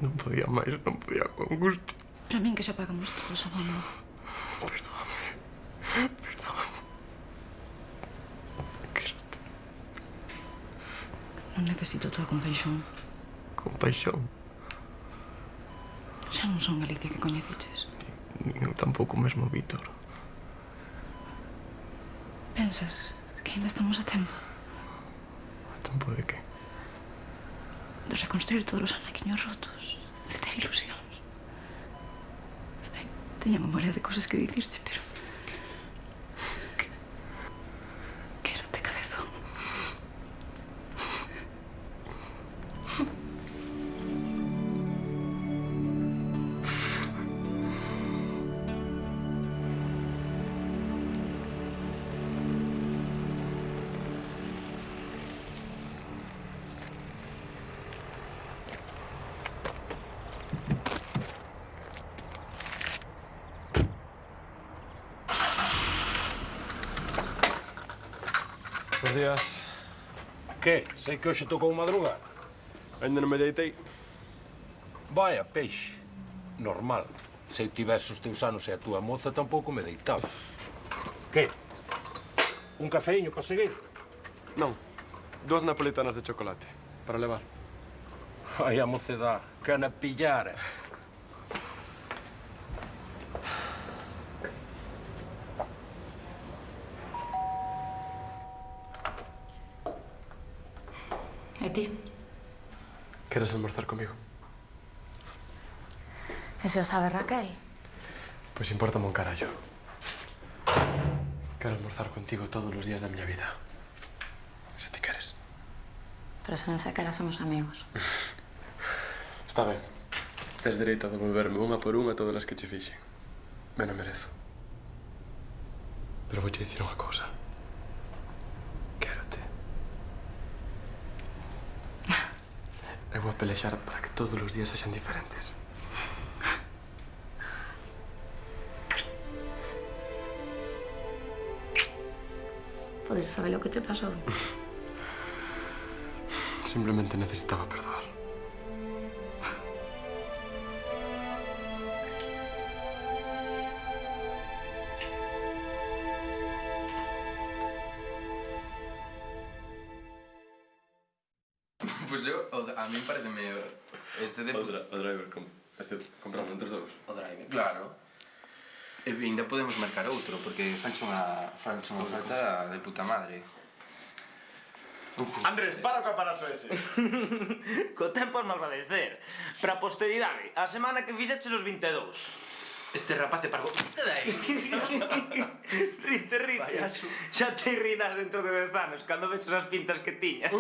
Non podía máis, non podía con gusto. Para min que xa pagamos todos abono. Perdóame. Non necesito toda compaixón. Compaixón? Xa non son Alicia que coñeciches. Nin eu tampouco mesmo, Víctor. Pensas que ainda estamos a tempo? A tempo de que? De reconstruir todos os anaquiños rotos, de ter ilusións. Teño memoria de cousas que dicirche, pero... Quérote, cabezón. Buenos días. Que? Sei que hoxe tocou madrugar. Ainda non me deitei. Vaya, peixe. Normal. Se eu tivese os teus anos e a túa moza, tampouco me deitaba. Que? Un cafeíño para seguir? Non. 2 napolitanas de chocolate. Para levar. Ai, a mocedá. Cana pillara. E ti? Queres almorzar comigo? E se o sabe Raquel? Pois importame un carallo. Quero almorzar contigo todos os días da miña vida. Se ti queres. Pero se non se quera somos amigos. Está ben. Tes dereito a devolverme unha por unha todas as que che fixen. Me non merezo. Pero vouche dicir unha cousa. Quérote. Eu vou pelexar para que todos os días sexan diferentes. Podes saber o que che pasou? Simplemente necesitaba perdoar. Pois eu, a mí pareceme este de... O driver, este compramos entre os dous. O driver, claro. E ainda podemos marcar outro, porque fanche unha oferta de puta madre. Andrés, para co aparato ese. Co tempo as malvadecer. Para a posteridade, a semana que fixeches os 22. Este rapaz é parvo. Rite. Xa te rirás dentro de 10 anos, cando ves esas pintas que tiñas.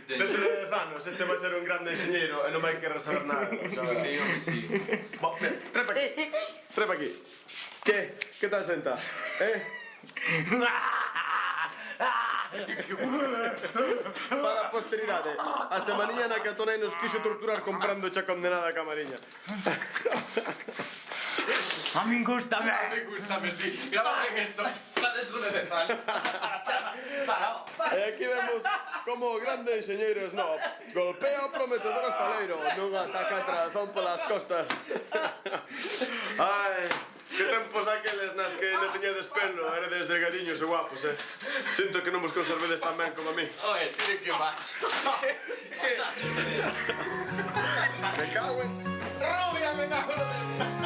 Dentro de 10 anos, este vai ser un grande enxeñeiro e non vai querer saber nada. Sí, home, sí. Trepa aquí. Trepa aquí. Que tal senta? Para a posteridade, a semaniña na que a tua nai nos quixo torturar comprando xa condenada a camariña. A min gústame. A min gústame, sí. Grabame esto. Para dentro de 10 anos. Para. E aquí vemos como o grande enxeñeiro Snob golpea o prometedor hostaleiro nun ataque a trazón polas costas. Ai, que tempos aqueles nas que non tiñedes pelo, eredes delgadiños e guapos, Sinto que non vos conservedes tan ben como a mí. Oye, tiene que más. Me cago en... Rubia, me cago en...